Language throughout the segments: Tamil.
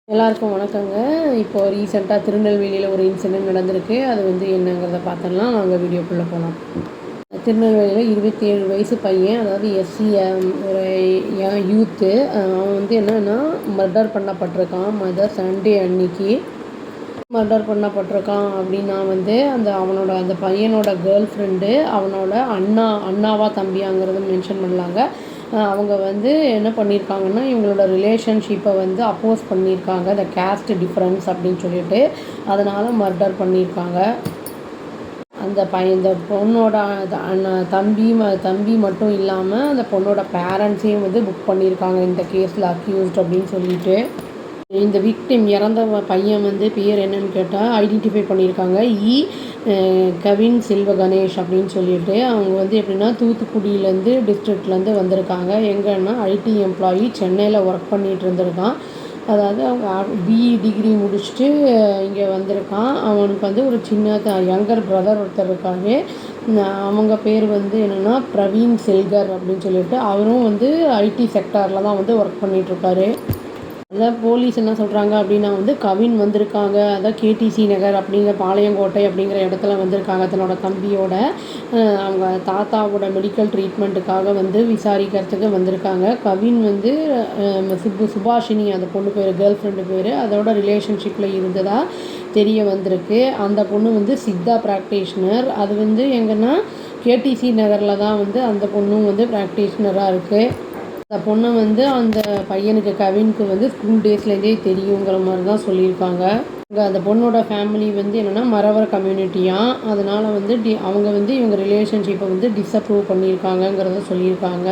எல்லாருக்கும் வணக்கங்க. இப்போ ரீசெண்டாக திருநெல்வேலியில் ஒரு இன்சிடென்ட் நடந்திருக்கு. அது என்னங்கிறத பார்த்துடலாம். வாங்க வீடியோக்குள்ளே போகலாம். திருநெல்வேலியில் 27 வயசு பையன், அதாவது எஸ்சி ஒரு யூத்து. அவன் என்னன்னா மர்டர் பண்ணப்பட்டிருக்கான். சண்டே அன்னைக்கு மர்டர் பண்ணப்பட்டிருக்கான். அப்படின்னா அந்த பையனோட கேர்ள் ஃப்ரெண்டு அவனோட அண்ணாவா தம்பியாங்கிறது மென்ஷன் பண்ணலாங்க. அவங்க என்ன பண்ணியிருக்காங்கன்னா, இவங்களோட ரிலேஷன்ஷிப்பை அப்போஸ் பண்ணியிருக்காங்க. இந்த கேஸ்ட் டிஃப்ரென்ஸ் அப்படின்னு சொல்லிட்டு அதனால் மர்டர் பண்ணியிருக்காங்க. இந்த பொண்ணோட தம்பி மட்டும் இல்லாமல் அந்த பொண்ணோட பேரண்ட்ஸையும் புக் பண்ணியிருக்காங்க இந்த கேஸில் அக்யூஸ்ட் அப்படின்னு சொல்லிட்டு. இந்த விக்டிம் இறந்த பையன் பேர் என்னன்னு கேட்டால் ஐடென்டிஃபை பண்ணியிருக்காங்க. கவின் செல்வ கணேஷ் அப்படின்னு சொல்லிட்டு. அவங்க எப்படின்னா தூத்துக்குடியிலேருந்து டிஸ்ட்ரிக்ட்லேருந்து வந்திருக்காங்க. எங்கன்னா ஐடி எம்ப்ளாயி, சென்னையில் ஒர்க் பண்ணிகிட்டு இருந்திருக்கான். அதாவது அவங்க பிஇ டிகிரி முடிச்சுட்டு இங்கே வந்திருக்கான். அவனுக்கு ஒரு சின்ன யங்கர் பிரதர் ஒருத்தர் இருக்காரு. அவங்க பேர் என்னென்னா பிரவீன் செல்கர் அப்படின்னு சொல்லிட்டு. அவரும் ஐடி செக்டாரில் தான் ஒர்க் பண்ணிகிட்ருக்காரு. அதான் போலீஸ் என்ன சொல்கிறாங்க அப்படின்னா கவின் வந்திருக்காங்க. அதான் கேடிசி நகர் அப்படிங்கிற பாளையங்கோட்டை அப்படிங்கிற இடத்துல வந்திருக்காங்க தன்னோட தம்பியோட. அவங்க தாத்தாவோட மெடிக்கல் ட்ரீட்மெண்ட்டுக்காக விசாரிக்கிறதுக்கு வந்திருக்காங்க. கவின் சுபாஷினி அந்த பொண்ணு பேர், கேர்ள் ஃப்ரெண்டு பேர், அதோட ரிலேஷன்ஷிப்பில் இருந்ததாக தெரிய வந்திருக்கு. அந்த பொண்ணு சித்தா ப்ராக்டிஷனர். அது எங்கன்னா கேடிசி நகரில் தான் அந்த பொண்ணும் ப்ராக்டிஷனராக இருக்குது. அந்த பொண்ணை அந்த பையனுக்கு கவினுக்கு ஸ்கூல் டேஸ்லேருந்தே தெரியுங்கிற மாதிரி தான் சொல்லியிருக்காங்க. அந்த பொண்ணோட ஃபேமிலி என்னென்னா மறவர் கம்யூனிட்டியாக. அதனால் அவங்க இவங்க ரிலேஷன்ஷிப்பை டிஸ்அப்ரூவ் பண்ணியிருக்காங்கங்கிறத சொல்லியிருக்காங்க.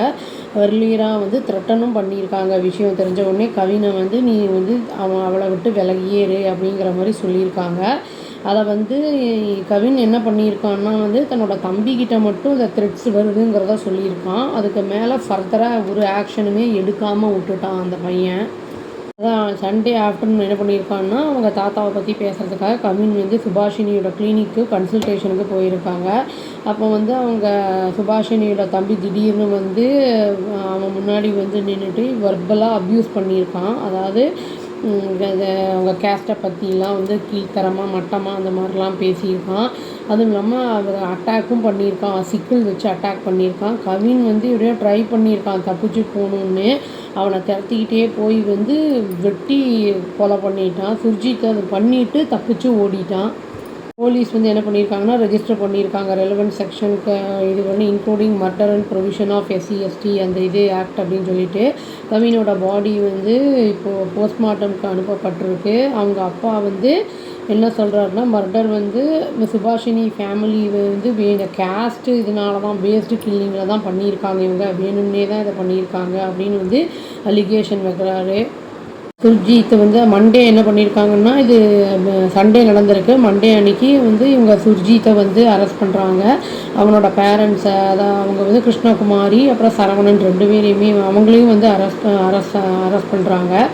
எர்லியராக த்ரெட்டனும் பண்ணியிருக்காங்க. விஷயம் தெரிஞ்ச உடனே கவினை நீ அவளை விட்டு விலகியேறு அப்படிங்கிற மாதிரி சொல்லியிருக்காங்க. அதை கவின் என்ன பண்ணியிருக்கான்னா தன்னோட தம்பிக்கிட்ட மட்டும் இந்த த்ரெட்ஸ் வருதுங்கிறத சொல்லியிருக்கான். அதுக்கு மேலே ஃபர்தராக ஒரு ஆக்ஷனுமே எடுக்காமல் விட்டுட்டான் அந்த பையன். அதான் சண்டே ஆஃப்டர்நூன் என்ன பண்ணியிருக்கான்னா, அவங்க தாத்தாவை பற்றி பேசுகிறதுக்காக கவின் சுபாஷினியோட கிளினிக்கு கன்சல்டேஷனுக்கு போயிருக்காங்க. அப்போ அவங்க சுபாஷினியோட தம்பி திடீர்னு அவன் முன்னாடி நின்றுட்டு வர்பலாக அப்யூஸ் பண்ணியிருக்கான். அதாவது அவங்க கேஸ்ட்டை பற்றிலாம் கீழ்த்தரமாக மட்டமாக அந்த மாதிரிலாம் பேசியிருக்கான். அதுவும் இல்லாமல் அவர் அட்டாக்கும் பண்ணியிருக்கான். சிக்கிள் வச்சு அட்டாக் பண்ணியிருக்கான். கவின் எப்படியோ ட்ரை பண்ணியிருக்கான் தப்பிச்சு போகணுன்னு. அவனை திரட்டிக்கிட்டே போய் வெட்டி கொலை பண்ணிட்டான். சுர்ஜித்தை அதை பண்ணிவிட்டு தப்பிச்சு ஓடிட்டான். போலீஸ் என்ன பண்ணியிருக்காங்கன்னா ரெஜிஸ்டர் பண்ணியிருக்காங்க ரெலவெண்ட் செக்ஷனுக்கு. இது including murder and provision of SC ST அந்த ஆக்ட் அப்படின்னு சொல்லிட்டு. கவினோட பாடி இப்போது போஸ்ட்மார்ட்டமுக்கு அனுப்பப்பட்டிருக்கு. அவங்க அப்பா என்ன சொல்கிறாருன்னா, மர்டர் சுபாஷினி ஃபேமிலி இந்த கேஸ்ட்டு இதனால தான் பேஸ்டு கில்லிங்கில் தான் பண்ணியிருக்காங்க. இவங்க வேணும்னே தான் இதை பண்ணியிருக்காங்க அப்படின்னு அலிகேஷன் வைக்கிறாரு. சுர்ஜித் மண்டே என்ன பண்ணியிருக்காங்கன்னா, இது சண்டே நடந்திருக்கு. மண்டே அன்னைக்கு இவங்க சுர்ஜித்தை அரெஸ்ட் பண்ணுறாங்க. அவனோட பேரண்ட்ஸை, அதான் அவங்க கிருஷ்ணகுமாரி அப்புறம் சரவணன் 2 பேரையுமே அவங்களையும் அரெஸ்ட் பண்ணுறாங்க.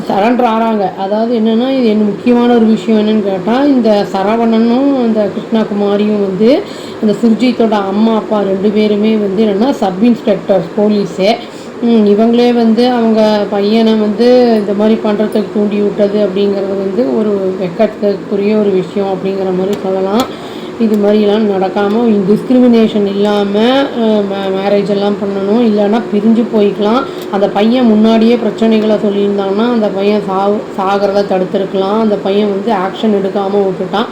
சரண்டர் ஆகிறாங்க. அதாவது என்னென்னா, இது முக்கியமான ஒரு விஷயம் என்னென்னு கேட்டால், இந்த சரவணனும் இந்த கிருஷ்ணகுமாரியும் அந்த சுர்ஜித்தோட அம்மா அப்பா 2 பேருமே என்னென்னா சப் இன்ஸ்பெக்டர்ஸ் போலீஸே. இவங்களே அவங்க பையனை இந்த மாதிரி பண்ணுறதுக்கு தூண்டி விட்டது அப்படிங்கிறது ஒரு வெட்கத்துக்குரிய ஒரு விஷயம் அப்படிங்கிற மாதிரி சொல்லலாம். இது மாதிரிலாம் நடக்காமல் டிஸ்கிரிமினேஷன் இல்லாமல் மேரேஜ் எல்லாம் பண்ணணும். இல்லைன்னா பிரிஞ்சு போய்க்கலாம். அந்த பையன் முன்னாடியே பிரச்சனைகளை சொல்லியிருந்தாங்கன்னா அந்த பையன் சாகிறத தடுத்துருக்கலாம். அந்த பையன் ஆக்ஷன் எடுக்காமல் விட்டுட்டான்.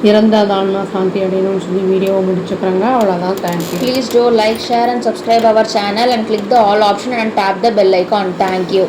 இறந்தாதான்னா சாந்தி அடையணும்னு சொல்லி வீடியோவை முடிச்சுக்கிறாங்க. அவ்வளோதான். Thank you. Please do like, share and subscribe our channel and click the all option and tap the bell icon. Thank you.